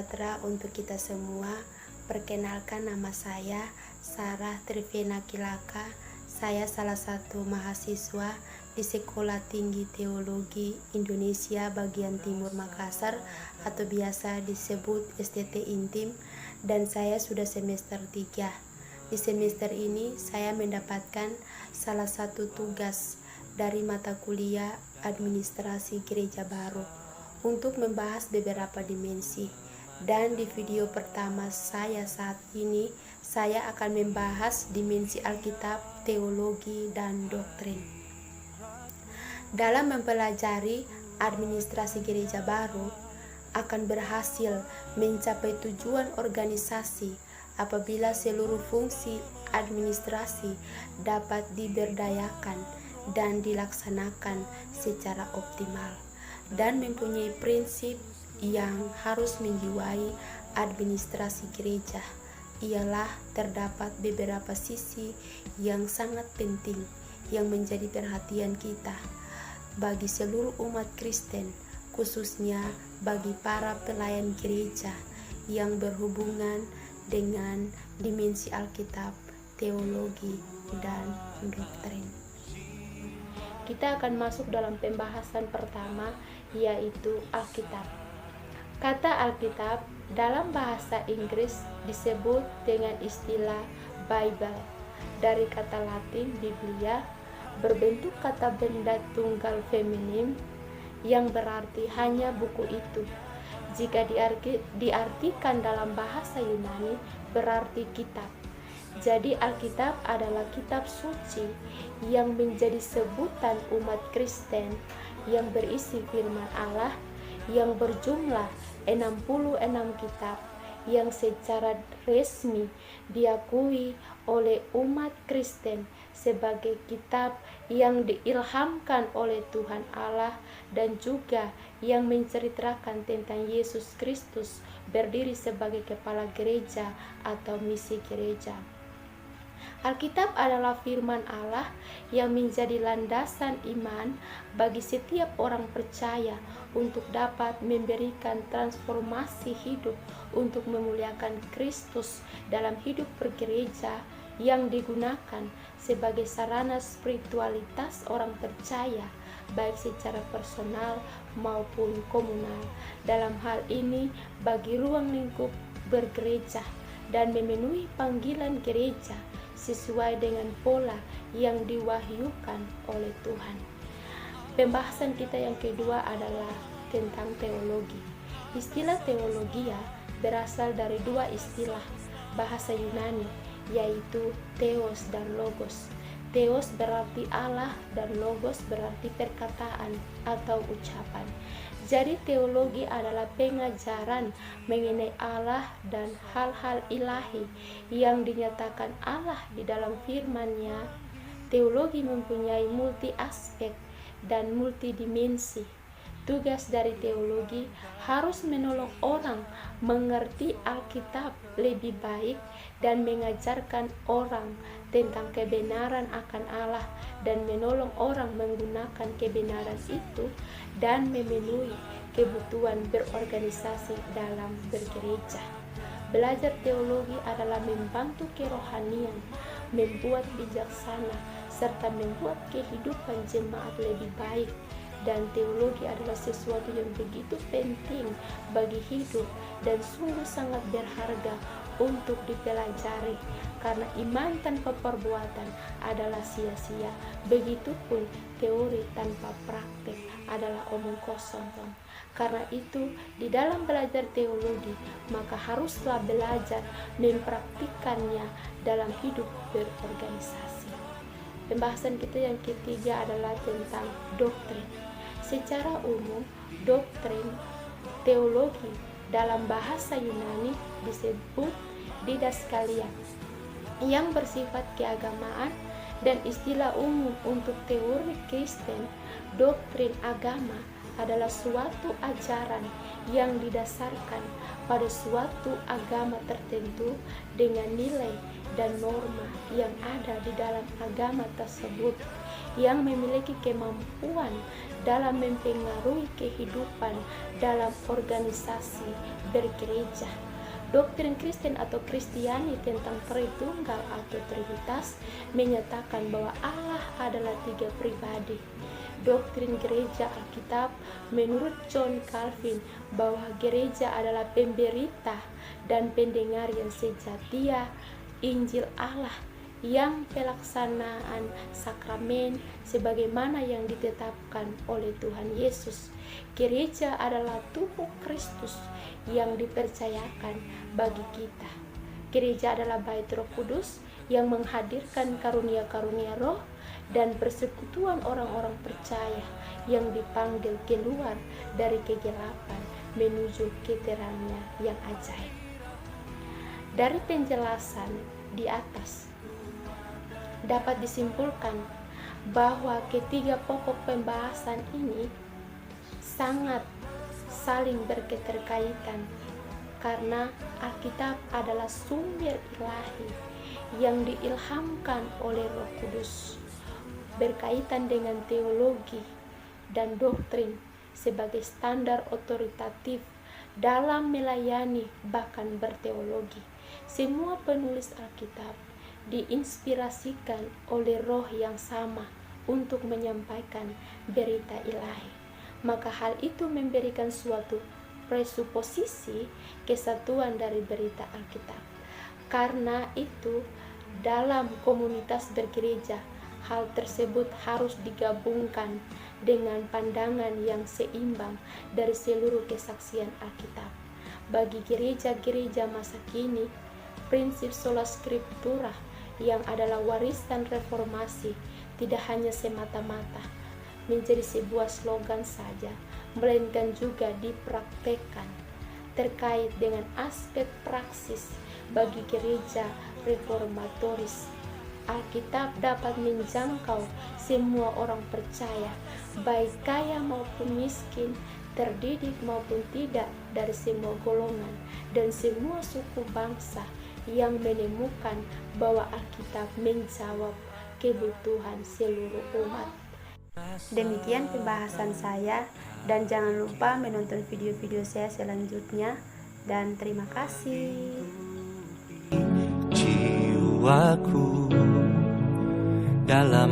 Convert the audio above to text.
sejahtera untuk kita semua. Perkenalkan, nama saya Sarah Trivena Kilaka. Saya salah satu mahasiswa di Sekolah Tinggi Teologi Indonesia bagian Timur Makassar atau biasa disebut STT Intim, dan saya sudah semester 3. Di semester ini saya mendapatkan salah satu tugas dari mata kuliah Administrasi Gereja Baru untuk membahas beberapa dimensi. Dan di video pertama saya saat ini, saya akan membahas dimensi Alkitab, teologi, dan doktrin. Dalam mempelajari administrasi gereja baru, akan berhasil mencapai tujuan organisasi apabila seluruh fungsi administrasi dapat diberdayakan dan dilaksanakan secara optimal, dan mempunyai prinsip yang harus menjiwai administrasi gereja. Ialah terdapat beberapa sisi yang sangat penting yang menjadi perhatian kita bagi seluruh umat Kristen, khususnya bagi para pelayan gereja yang berhubungan dengan dimensi Alkitab, teologi, dan doktrin. Kita akan masuk dalam pembahasan pertama, yaitu Alkitab. Kata Alkitab dalam bahasa Inggris disebut dengan istilah Bible, dari kata Latin Biblia, berbentuk kata benda tunggal feminim yang berarti hanya buku itu. Jika diartikan dalam bahasa Yunani, berarti kitab. Jadi Alkitab adalah kitab suci yang menjadi sebutan umat Kristen yang berisi firman Allah yang berjumlah 66 kitab yang secara resmi diakui oleh umat Kristen sebagai kitab yang diilhamkan oleh Tuhan Allah dan juga yang menceritakan tentang Yesus Kristus berdiri sebagai kepala gereja atau misi gereja. Alkitab adalah firman Allah yang menjadi landasan iman bagi setiap orang percaya untuk dapat memberikan transformasi hidup untuk memuliakan Kristus dalam hidup bergereja, yang digunakan sebagai sarana spiritualitas orang percaya baik secara personal maupun komunal. Dalam hal ini bagi ruang lingkup bergereja dan memenuhi panggilan gereja sesuai dengan pola yang diwahyukan oleh Tuhan. Pembahasan kita yang kedua adalah tentang teologi. Istilah teologia berasal dari dua istilah bahasa Yunani, yaitu theos dan logos. Theos berarti Allah dan logos berarti perkataan atau ucapan. Jadi teologi adalah pengajaran mengenai Allah dan hal-hal ilahi yang dinyatakan Allah di dalam firman-Nya. Teologi mempunyai multi aspek dan multidimensi. Tugas dari teologi harus menolong orang mengerti Alkitab lebih baik dan mengajarkan orang tentang kebenaran akan Allah dan menolong orang menggunakan kebenaran itu dan memenuhi kebutuhan berorganisasi dalam bergereja. Belajar teologi adalah membantu kerohanian, membuat bijaksana, serta membuat kehidupan jemaat lebih baik. Dan teologi adalah sesuatu yang begitu penting bagi hidup dan sungguh sangat berharga untuk dipelajari, karena iman tanpa perbuatan adalah sia-sia. Begitupun teori tanpa praktek adalah omong kosong. Karena itu di dalam belajar teologi maka haruslah belajar mempraktikannya dalam hidup berorganisasi. Pembahasan kita yang ketiga adalah tentang doktrin. Secara umum, doktrin teologi dalam bahasa Yunani disebut didaskalia, yang bersifat keagamaan, dan istilah umum untuk teori Kristen. Doktrin agama adalah suatu ajaran yang didasarkan pada suatu agama tertentu dengan nilai dan norma yang ada di dalam agama tersebut yang memiliki kemampuan dalam mempengaruhi kehidupan dalam organisasi bergereja. Doktrin Kristen atau Kristiani tentang Tritunggal atau Trinitas menyatakan bahwa Allah adalah 3 pribadi. Doktrin gereja Alkitab menurut John Calvin bahwa gereja adalah pemberita dan pendengar yang sejatia Injil Allah yang pelaksanaan sakramen sebagaimana yang ditetapkan oleh Tuhan Yesus. Gereja adalah tubuh Kristus yang dipercayakan bagi kita. Gereja adalah bait Roh Kudus yang menghadirkan karunia-karunia roh dan persekutuan orang-orang percaya yang dipanggil keluar dari kegelapan menuju keterangan yang ajaib. Dari penjelasan di atas dapat disimpulkan bahwa ketiga pokok pembahasan ini sangat saling berketerkaitan karena Alkitab adalah sumber ilahi yang diilhamkan oleh Roh Kudus berkaitan dengan teologi dan doktrin sebagai standar otoritatif dalam melayani bahkan berteologi. Semua penulis Alkitab diinspirasikan oleh roh yang sama untuk menyampaikan berita ilahi. Maka hal itu memberikan suatu presuposisi kesatuan dari berita Alkitab. Karena itu, dalam komunitas bergereja, hal tersebut harus digabungkan dengan pandangan yang seimbang dari seluruh kesaksian Alkitab. Bagi gereja-gereja masa kini, prinsip sola scriptura yang adalah warisan reformasi tidak hanya semata-mata menjadi sebuah slogan saja, melainkan juga dipraktekkan terkait dengan aspek praksis bagi gereja reformatoris. Alkitab dapat menjangkau semua orang percaya, baik kaya maupun miskin, terdidik maupun tidak, dari semua golongan dan semua suku bangsa yang menemukan bahwa Alkitab menjawab kebutuhan seluruh umat. Demikian pembahasan saya, dan jangan lupa menonton video-video saya selanjutnya, dan terima kasih. Jiwaku dalam